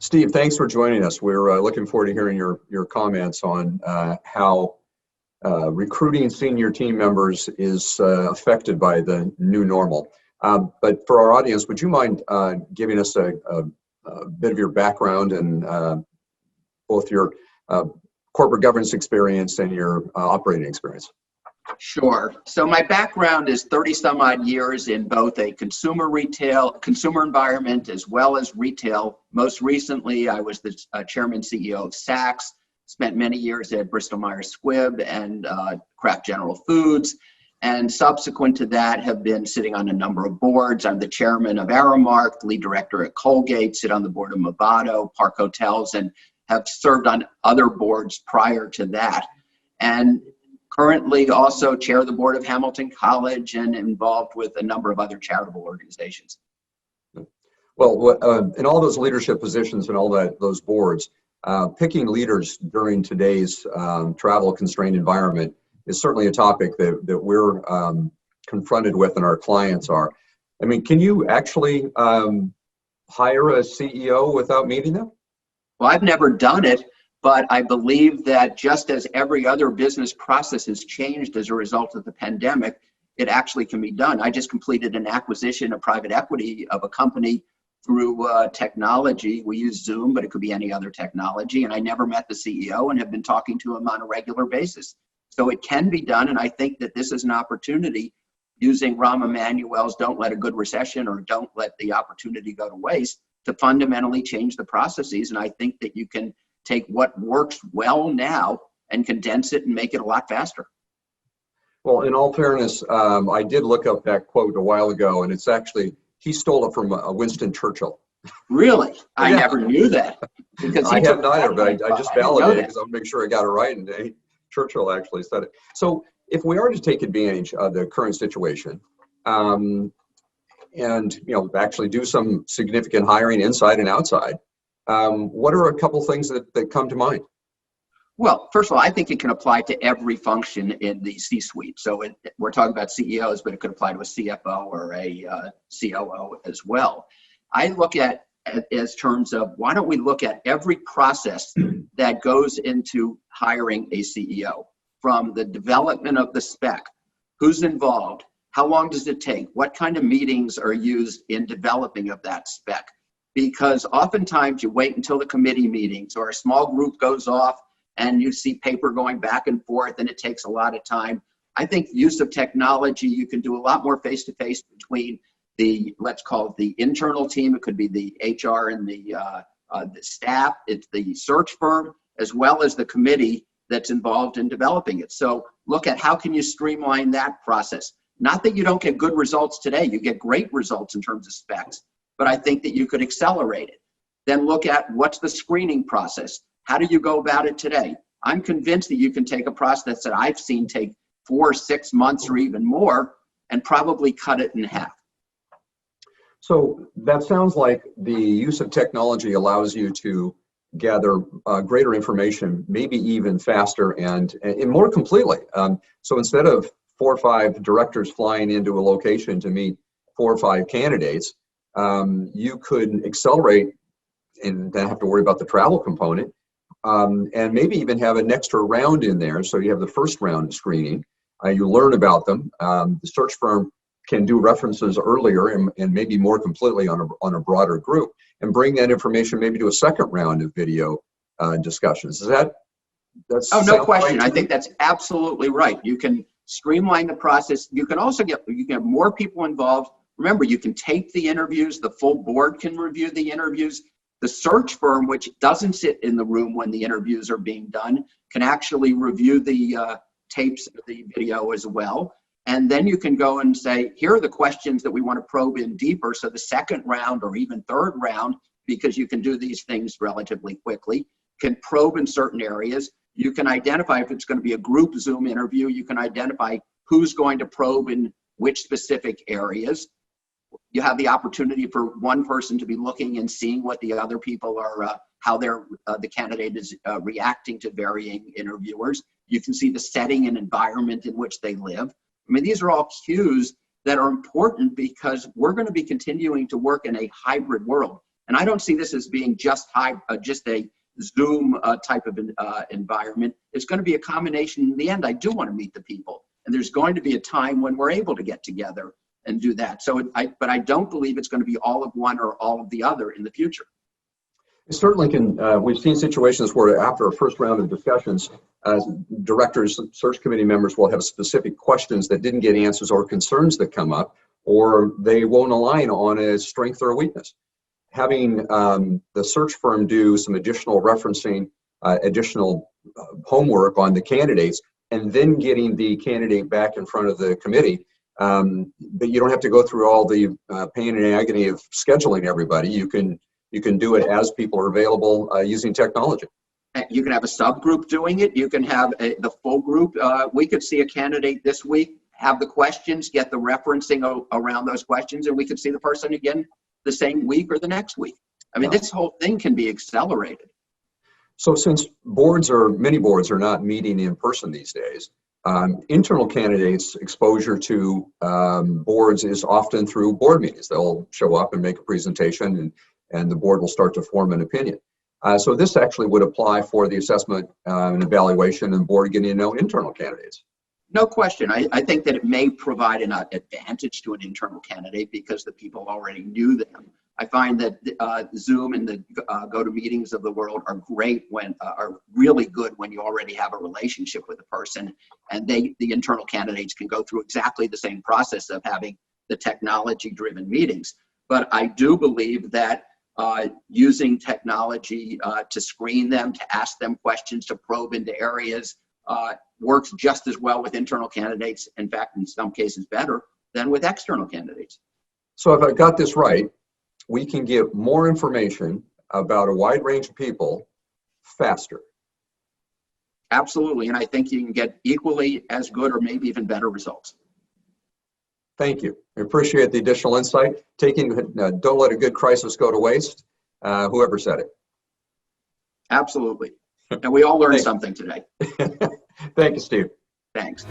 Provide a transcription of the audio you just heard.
Steve, thanks for joining us. We're looking forward to hearing your comments on how recruiting senior team members is affected by the new normal. But for our audience, would you mind giving us a bit of your background and both your corporate governance experience and your operating experience? Sure. So my background is 30 some odd years in both a consumer environment as well as retail. Most recently, I was the chairman CEO of Saks, spent many years at Bristol Myers Squibb and Kraft General Foods. And subsequent to that, have been sitting on a number of boards. I'm the chairman of Aramark, lead director at Colgate, sit on the board of Movado, Park Hotels, and have served on other boards prior to that. And currently also chair the board of Hamilton College and involved with a number of other charitable organizations. Well, in all those leadership positions and all those boards, picking leaders during today's travel-constrained environment is certainly a topic that we're confronted with and our clients are. I mean, can you actually hire a CEO without meeting them? Well, I've never done it, but I believe that just as every other business process has changed as a result of the pandemic, it actually can be done. I just completed an acquisition of private equity of a company through technology. We use Zoom, but it could be any other technology. And I never met the CEO and have been talking to him on a regular basis. So it can be done. And I think that this is an opportunity using Rahm Emanuel's "don't let a good recession" or "don't let the opportunity go to waste" to fundamentally change the processes. And I think that you can take what works well now and condense it and make it a lot faster. Well, in all fairness, I did look up that quote a while ago, and it's actually, he stole it from Winston Churchill. Really? I Yeah. never knew that. Because I hadn't either, but I just validated it because I want to make sure I got it right, and Churchill actually said it. So if we are to take advantage of the current situation, and actually do some significant hiring inside and outside, what are a couple things that come to mind? Well, first of all, I think it can apply to every function in the C-suite. So we're talking about CEOs, but it could apply to a CFO or a COO as well. I look at it as terms of, why don't we look at every process that goes into hiring a CEO, from the development of the spec, who's involved, how long does it take, what kind of meetings are used in developing of that spec? Because oftentimes you wait until the committee meetings or a small group goes off and you see paper going back and forth and it takes a lot of time. I think use of technology, you can do a lot more face-to-face between the, let's call it the internal team. It could be the HR and the staff, it's the search firm, as well as the committee that's involved in developing it. So look at how can you streamline that process. Not that you don't get good results today, you get great results in terms of specs, but I think that you could accelerate it. Then look at what's the screening process. How do you go about it today? I'm convinced that you can take a process that I've seen take 4 or 6 months or even more and probably cut it in half. So that sounds like the use of technology allows you to gather greater information, maybe even faster and more completely. So instead of 4 or 5 directors flying into a location to meet 4 or 5 candidates, you could accelerate and not have to worry about the travel component, and maybe even have an extra round in there. So you have the first round of screening, you learn about them. The search firm can do references earlier and maybe more completely on a broader group, and bring that information maybe to a second round of video discussions. Is that? Oh, no question. I think that's absolutely right. You can streamline the process. You can also get more people involved. Remember, you can tape the interviews. The full board can review the interviews. The search firm, which doesn't sit in the room when the interviews are being done, can actually review the tapes of the video as well. And then you can go and say, here are the questions that we want to probe in deeper. So the second round or even third round, because you can do these things relatively quickly, can probe in certain areas. You can identify if it's going to be a group Zoom interview, you can identify who's going to probe in which specific areas. You have the opportunity for one person to be looking and seeing what the other people are, how the candidate is reacting to varying interviewers. You can see the setting and environment in which they live. I mean, these are all cues that are important because we're going to be continuing to work in a hybrid world. And I don't see this as being just a Zoom type of environment. It's going to be a combination. In the end, I do want to meet the people, and there's going to be a time when we're able to get together and do that. But I don't believe it's going to be all of one or all of the other in the future. It certainly can. We've seen situations where after a first round of discussions, directors, search committee members will have specific questions that didn't get answers or concerns that come up, or they won't align on a strength or a weakness. Having the search firm do some additional referencing, additional homework on the candidates, and then getting the candidate back in front of the committee, but you don't have to go through all the pain and agony of scheduling everybody. You can do it as people are available using technology. You can have a subgroup doing it. You can have the full group. We could see a candidate this week, have the questions, get the referencing around those questions, and we could see the person again the same week or the next week. I mean, this whole thing can be accelerated. So since many boards are not meeting in person these days, internal candidates' exposure to boards is often through board meetings. They'll show up and make a presentation, and the board will start to form an opinion. So this actually would apply for the assessment and evaluation and board getting to know internal candidates. No question. I think that it may provide an advantage to an internal candidate because the people already knew them. I find that Zoom and the GoToMeetings of the world are great are really good when you already have a relationship with a person, and the internal candidates can go through exactly the same process of having the technology-driven meetings. But I do believe that using technology to screen them, to ask them questions, to probe into areas works just as well with internal candidates, in fact, in some cases better than with external candidates. So if I got this right, we can get more information about a wide range of people faster. Absolutely, and I think you can get equally as good or maybe even better results. Thank you. I appreciate the additional insight. Don't let a good crisis go to waste. Whoever said it. Absolutely. And we all learned something today. Thank you, Steve. Thanks.